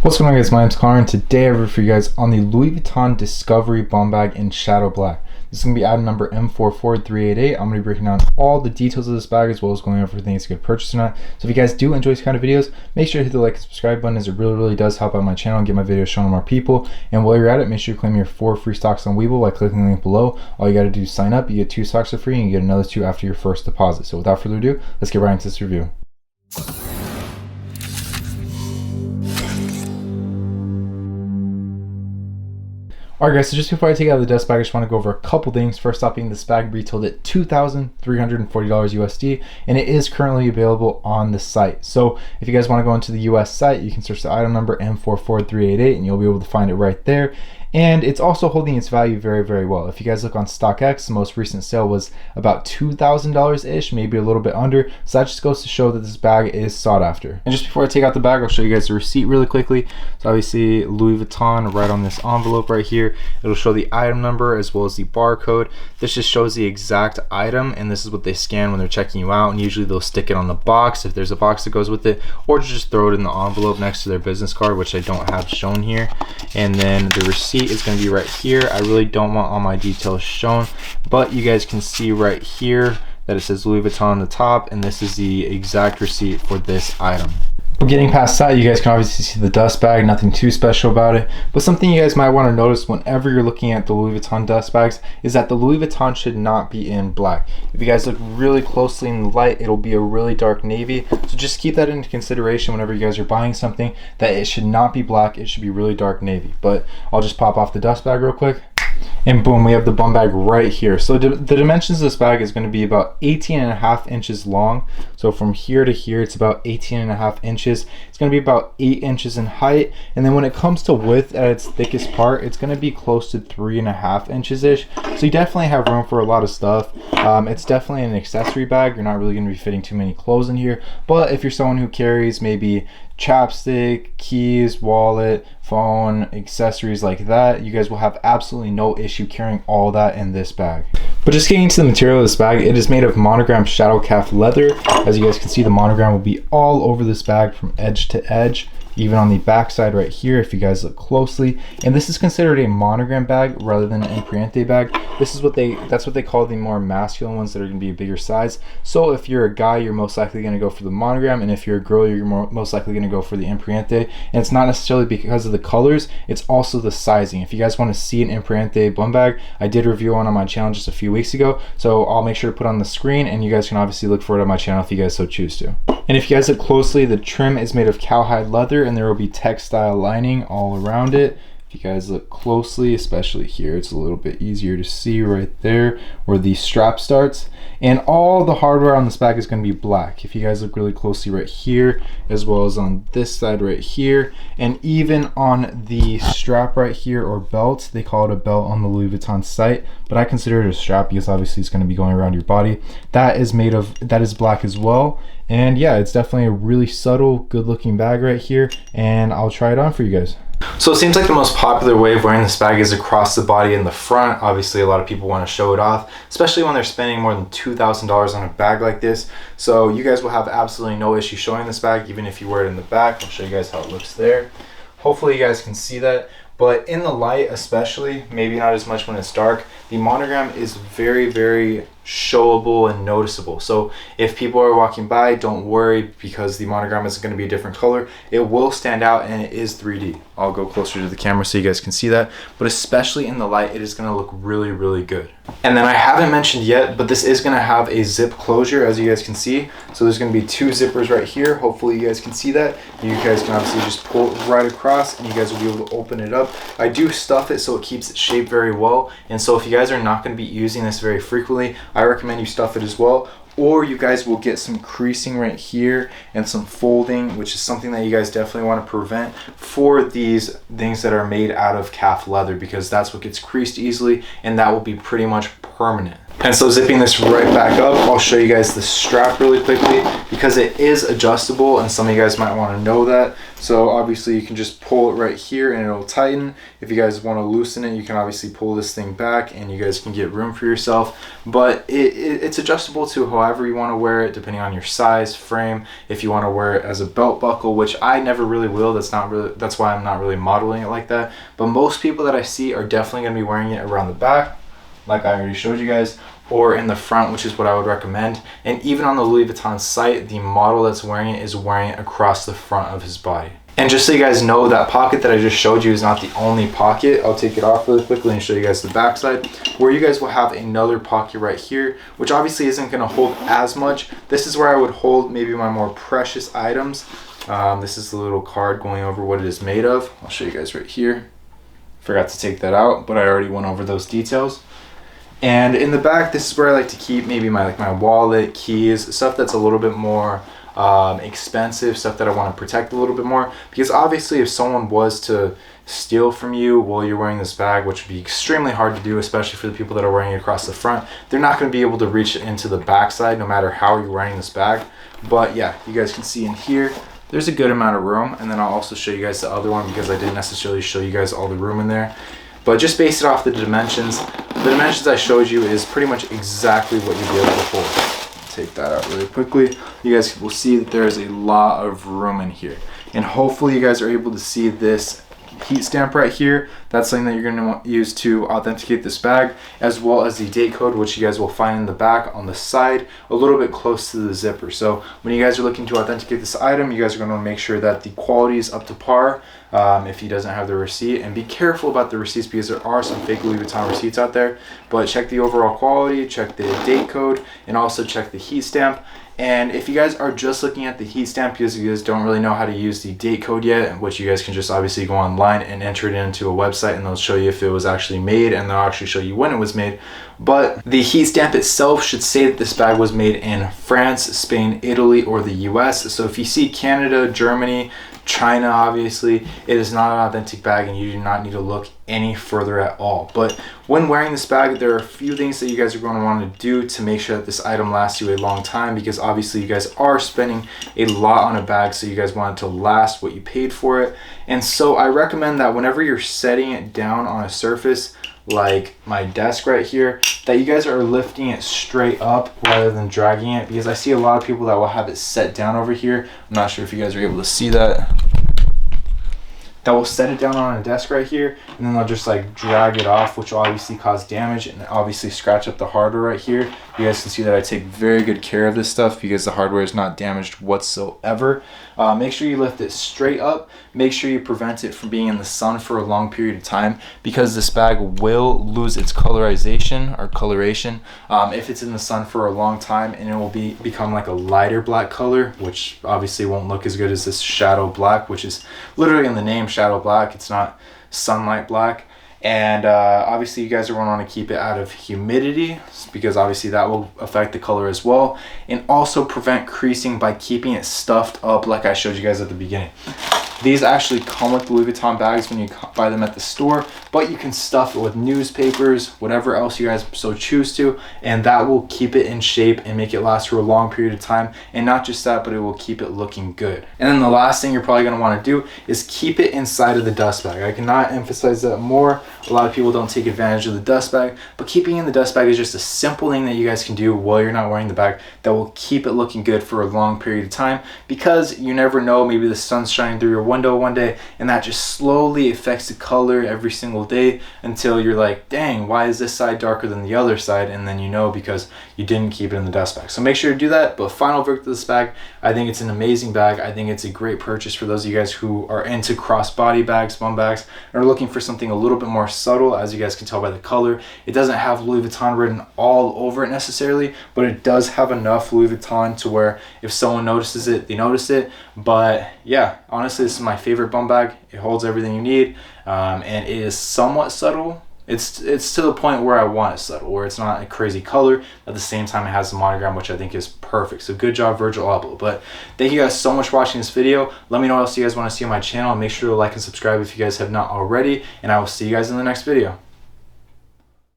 What's going on, guys? My name's Connor, and today I have for you guys on the Louis Vuitton Discovery Bumbag in Shadow Black. This is going to be item number M44388. I'm going to be breaking down all the details of this bag as well as going over if it's a good purchase or not. So if you guys do enjoy these kind of videos, make sure to hit the like and subscribe button, as it really does help out my channel and get my videos shown to more people. And while you're at it, make sure you claim your 4 free stocks on Webull by clicking the link below. All you got to do is sign up. You get 2 stocks for free and you get another 2 after your first deposit. So without further ado, let's get right into this review. Alright guys, so just before I take it out of the dust bag, I just want to go over a couple things. First off, being this bag retailed at $2,340 USD, and it is currently available on the site. So if you guys want to go into the US site, you can search the item number M44388 and you'll be able to find it right there. And it's also holding its value very well. If you guys look on StockX, the most recent sale was about $2,000-ish, maybe a little bit under. So that just goes to show that this bag is sought after. And just before I take out the bag, I'll show you guys the receipt really quickly. So obviously Louis Vuitton right on this envelope right here. It'll show the item number as well as the barcode. This just shows the exact item, and this is what they scan when they're checking you out. And usually they'll stick it on the box if there's a box that goes with it, or just throw it in the envelope next to their business card, which I don't have shown here. And then the receipt is going to be right here. I really don't want all my details shown, but you guys can see right here that it says Louis Vuitton on the top, and this is the exact receipt for this item. But getting past that, you guys can obviously see the dust bag, nothing too special about it. But something you guys might want to notice whenever you're looking at the Louis Vuitton dust bags is that the Louis Vuitton should not be in black. If you guys look really closely in the light, it'll be a really dark navy. So just keep that into consideration whenever you guys are buying something, that it should not be black, it should be really dark navy. But I'll just pop off the dust bag real quick. And boom, we have the bum bag right here. So the dimensions of this bag is going to be about 18.5 inches long. So from here to here, it's about 18.5 inches. It's going to be about 8 inches in height. And then when it comes to width at its thickest part, it's going to be close to 3.5 inches-ish. So you definitely have room for a lot of stuff. It's definitely an accessory bag. You're not really going to be fitting too many clothes in here. But if you're someone who carries maybe chapstick, keys, wallet, phone, accessories like that, you guys will have absolutely no issue carrying all that in this bag. But just getting into the material of this bag, it is made of Monogram Shadow calf leather. As you guys can see, the monogram will be all over this bag from edge to edge, even on the back side right here if you guys look closely. And this is considered a monogram bag rather than an empriente bag. This is that's what they call the more masculine ones that are going to be a bigger size. So if you're a guy, you're most likely going to go for the monogram, and if you're a girl, you're most likely going to go for the empriente. And it's not necessarily because of the colors, it's also the sizing. If you guys want to see an empriente bum bag, I did review one on my channel just a few weeks ago, so I'll make sure to put on the screen, and you guys can obviously look for it on my channel if you guys so choose to. And if you guys look closely, the trim is made of cowhide leather, and there will be textile lining all around it. If you guys look closely, especially here, it's a little bit easier to see right there where the strap starts. And all the hardware on this bag is going to be black. If you guys look really closely right here, as well as on this side right here, and even on the strap right here, or belt, they call it a belt on the Louis Vuitton site, but I consider it a strap because obviously it's going to be going around your body. That is black as well. And yeah, it's definitely a really subtle, good looking bag right here, and I'll try it on for you guys. So it seems like the most popular way of wearing this bag is across the body in the front. Obviously a lot of people want to show it off, especially when they're spending more than $2,000 on a bag like this. So you guys will have absolutely no issue showing this bag, even if you wear it in the back. I'll show you guys how it looks there. Hopefully you guys can see that. But in the light especially, maybe not as much when it's dark, the monogram is very showable and noticeable. So if people are walking by, don't worry, because the monogram is going to be a different color. It will stand out, and it is 3D. I'll go closer to the camera so you guys can see that. But especially in the light, it is going to look really good. And then I haven't mentioned yet, but this is going to have a zip closure, as you guys can see. So there's going to be 2 zippers right here. Hopefully you guys can see that. You guys can obviously just pull it right across, and you guys will be able to open it up. I do stuff it so it keeps its shape very well. And so if you guys are not going to be using this very frequently, I recommend you stuff it as well. Or you guys will get some creasing right here and some folding, which is something that you guys definitely want to prevent for these things that are made out of calf leather, because that's what gets creased easily, and that will be pretty much permanent. And so zipping this right back up, I'll show you guys the strap really quickly because it is adjustable and some of you guys might want to know that. So obviously you can just pull it right here and it'll tighten. If you guys want to loosen it, you can obviously pull this thing back and you guys can get room for yourself. But it's adjustable to however you want to wear it, depending on your size, frame. If you want to wear it as a belt buckle, which I never really will, that's why I'm not really modeling it like that. But most people that I see are definitely going to be wearing it around the back, like I already showed you guys, or in the front, which is what I would recommend. And even on the Louis Vuitton site, the model that's wearing it is wearing it across the front of his body. And just so you guys know, that pocket that I just showed you is not the only pocket. I'll take it off really quickly and show you guys the back side, where you guys will have another pocket right here, which obviously isn't going to hold as much. This is where I would hold maybe my more precious items. This is the little card going over what it is made of. I'll show you guys right here. Forgot to take that out, but I already went over those details. And in the back, this is where I like to keep maybe my wallet, keys, stuff that's a little bit more expensive, stuff that I want to protect a little bit more. Because obviously if someone was to steal from you while you're wearing this bag, which would be extremely hard to do, especially for the people that are wearing it across the front, they're not going to be able to reach into the back side no matter how you're wearing this bag. But yeah, you guys can see in here, there's a good amount of room. And then I'll also show you guys the other one because I didn't necessarily show you guys all the room in there. But just based it off the dimensions I showed you is pretty much exactly what you'd be able to hold. Take that out really quickly. You guys will see that there's a lot of room in here. And hopefully you guys are able to see this heat stamp right here. That's something that you're going to use to authenticate this bag, as well as the date code, which you guys will find in the back on the side, a little bit close to the zipper. So when you guys are looking to authenticate this item, you guys are going to make sure that the quality is up to par if he doesn't have the receipt. And be careful about the receipts because there are some fake Louis Vuitton receipts out there. But check the overall quality, check the date code, and also check the heat stamp. And if you guys are just looking at the heat stamp because you guys don't really know how to use the date code yet, which you guys can just obviously go online and enter it into a website and they'll show you if it was actually made and they'll actually show you when it was made. But the heat stamp itself should say that this bag was made in France, Spain, Italy, or the US. So if you see Canada, Germany, China, obviously, it is not an authentic bag and you do not need to look any further at all. But when wearing this bag, there are a few things that you guys are going to want to do to make sure that this item lasts you a long time, because obviously you guys are spending a lot on a bag, so you guys want it to last what you paid for it. And so I recommend that whenever you're setting it down on a surface like my desk right here, that you guys are lifting it straight up rather than dragging it, because I see a lot of people that will have it set down over here. I'm not sure if you guys are able to see that. That will set it down on a desk right here, and then they'll just like drag it off, which will obviously cause damage and obviously scratch up the hardware right here. You guys can see that I take very good care of this stuff because the hardware is not damaged whatsoever. Make sure you lift it straight up. Make sure you prevent it from being in the sun for a long period of time, because this bag will lose its colorization or coloration if it's in the sun for a long time, and it will become like a lighter black color, which obviously won't look as good as this shadow black, which is literally in the name, shadow black. It's not sunlight black. And obviously you guys are going to want to keep it out of humidity, because obviously that will affect the color as well, and also prevent creasing by keeping it stuffed up like I showed you guys at the beginning. These actually come with the Louis Vuitton bags when you buy them at the store, but you can stuff it with newspapers, whatever else you guys so choose to, and that will keep it in shape and make it last for a long period of time. And not just that, but it will keep it looking good. And then the last thing you're probably going to want to do is keep it inside of the dust bag. I cannot emphasize that more. A lot of people don't take advantage of the dust bag, but keeping in the dust bag is just a simple thing that you guys can do while you're not wearing the bag that will keep it looking good for a long period of time, because you never know, maybe the sun's shining through your window one day and that just slowly affects the color every single day until you're like, dang, why is this side darker than the other side? And then you know, because you didn't keep it in the dust bag. So make sure to do that. But final verdict of this bag, I think it's an amazing bag. I think it's a great purchase for those of you guys who are into crossbody bags, bum bags, and are looking for something a little bit more subtle. As you guys can tell by the color, it doesn't have Louis Vuitton written all over it necessarily, but it does have enough Louis Vuitton to where if someone notices it, they notice it. But yeah, honestly, this is my favorite bum bag. It holds everything you need, and it is somewhat subtle. It's to the point where I want it subtle, where it's not a crazy color. At the same time, it has the monogram, which I think is perfect. So good job, Virgil Abloh. But thank you guys so much for watching this video. Let me know what else you guys want to see on my channel, and make sure to like and subscribe if you guys have not already. And I will see you guys in the next video.